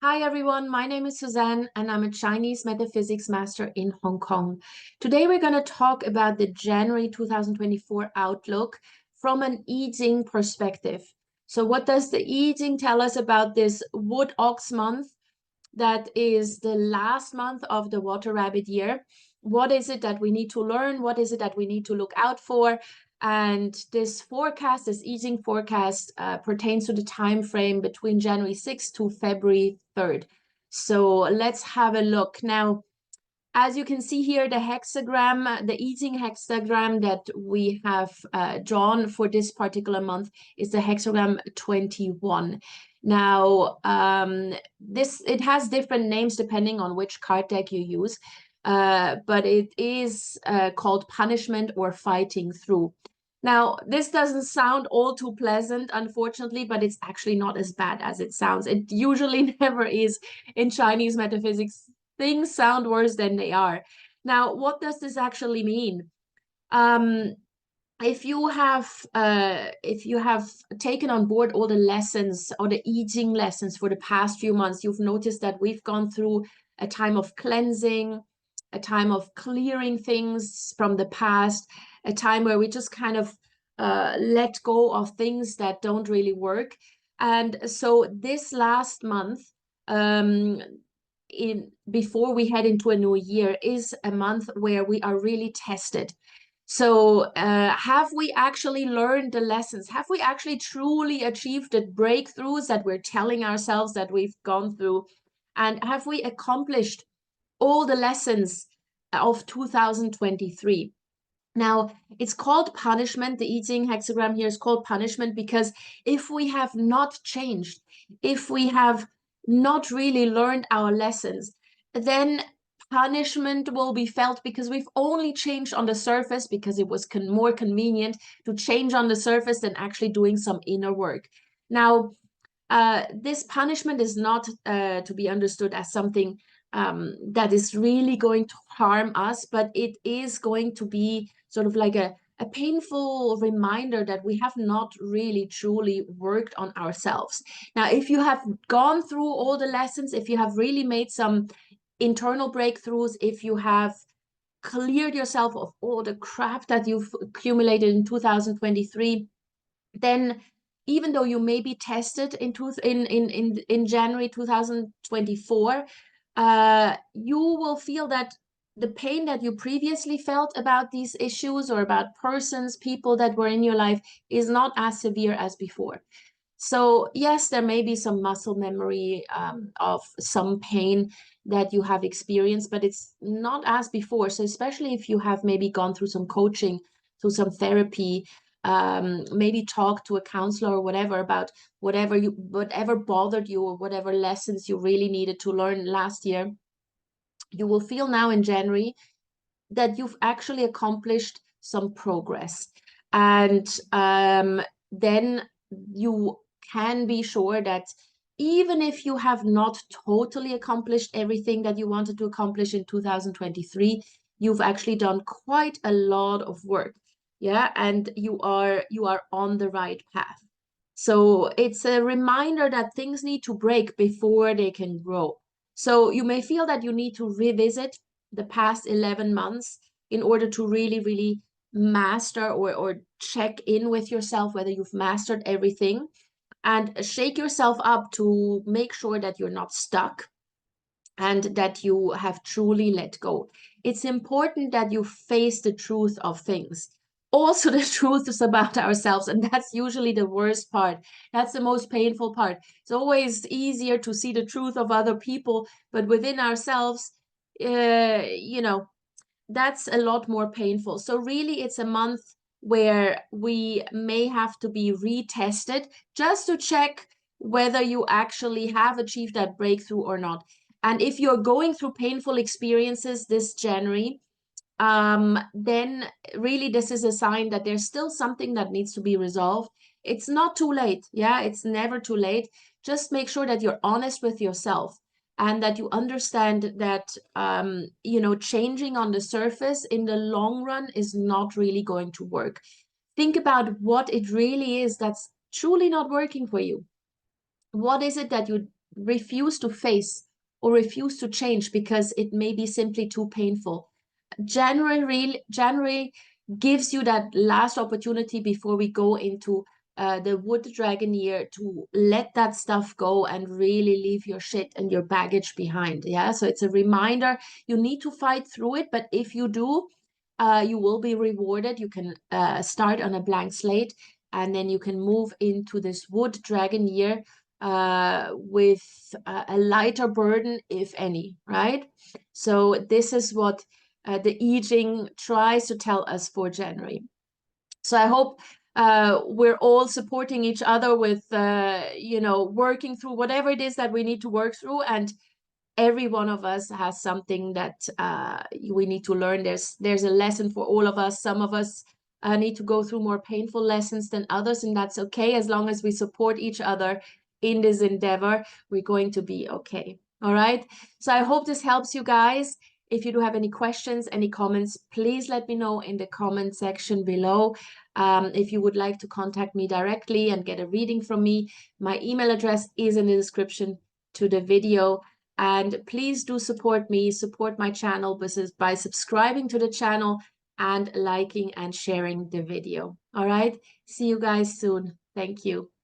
Hi everyone, my name is Suzanne and I'm a Chinese Metaphysics master in Hong Kong. Today we're going to talk about the January 2024 outlook from an Yijing perspective. So what does the Yijing tell us about this wood ox month that is the last month of the water rabbit year? What is it that we need to learn? What is it that we need to look out for? And this forecast, this Yijing forecast, pertains to the time frame between January 6th to February 3rd. So let's have a look. Now, as you can see here, the hexagram, the Yijing hexagram that we have drawn for this particular month is the hexagram 21. Now, it has different names depending on which card deck you use, but it is called punishment or fighting through. Now, this doesn't sound all too pleasant, unfortunately, but it's actually not as bad as it sounds. It usually never is in Chinese metaphysics. Things sound worse than they are. Now, what does this actually mean? If you have taken on board all the lessons or the Yijing lessons for the past few months, you've noticed that we've gone through a time of cleansing, a time of clearing things from the past, a time where we just kind of let go of things that don't really work. And so this last month, before we head into a new year, is a month where we are really tested. So have we actually learned the lessons? Have we actually truly achieved the breakthroughs that we're telling ourselves that we've gone through? And have we accomplished all the lessons of 2023? Now, it's called punishment. The Yijing hexagram here is called punishment because if we have not changed, if we have not really learned our lessons, then punishment will be felt because we've only changed on the surface because it was more convenient to change on the surface than actually doing some inner work. Now, this punishment is not to be understood as something that is really going to harm us, but it is going to be sort of like a painful reminder that we have not really truly worked on ourselves. Now, if you have gone through all the lessons, if you have really made some internal breakthroughs, if you have cleared yourself of all the crap that you've accumulated in 2023, then even though you may be tested in January 2024, you will feel that the pain that you previously felt about these issues or about persons, people that were in your life is not as severe as before. So yes, there may be some muscle memory of some pain that you have experienced, but it's not as before. So especially if you have maybe gone through some coaching, through some therapy, maybe talk to a counselor or whatever about whatever bothered you or whatever lessons you really needed to learn last year, you will feel now in January that you've actually accomplished some progress. And then you can be sure that even if you have not totally accomplished everything that you wanted to accomplish in 2023, you've actually done quite a lot of work. Yeah, and you are on the right path. So it's a reminder that things need to break before they can grow. So you may feel that you need to revisit the past 11 months in order to really, really master or check in with yourself whether you've mastered everything and shake yourself up to make sure that you're not stuck and that you have truly let go. It's important that you face the truth of things. Also, the truth is about ourselves, and that's usually the worst part. That's the most painful part. It's always easier to see the truth of other people, but within ourselves, that's a lot more painful. So really, it's a month where we may have to be retested just to check whether you actually have achieved that breakthrough or not. And if you're going through painful experiences this January, then really this is a sign that there's still something that needs to be resolved. It's not too late. Yeah, it's never too late. Just make sure that you're honest with yourself and that you understand that, changing on the surface in the long run is not really going to work. Think about what it really is that's truly not working for you. What is it that you refuse to face or refuse to change because it may be simply too painful. January gives you that last opportunity before we go into the wood dragon year to let that stuff go and really leave your shit and your baggage behind. Yeah, so it's a reminder. You need to fight through it, but if you do, you will be rewarded. You can start on a blank slate, and then you can move into this wood dragon year with a lighter burden, if any, right? So this is what the Yijing tries to tell us for January. So I hope we're all supporting each other with, you know, working through whatever it is that we need to work through. And every one of us has something that we need to learn. There's a lesson for all of us. Some of us need to go through more painful lessons than others, and that's okay. As long as we support each other in this endeavor, we're going to be okay. All right. So I hope this helps you guys. If you do have any questions, any comments, please let me know in the comment section below. If you would like to contact me directly and get a reading from me, my email address is in the description to the video. And please do support me, support my channel by subscribing to the channel and liking and sharing the video. All right. See you guys soon. Thank you.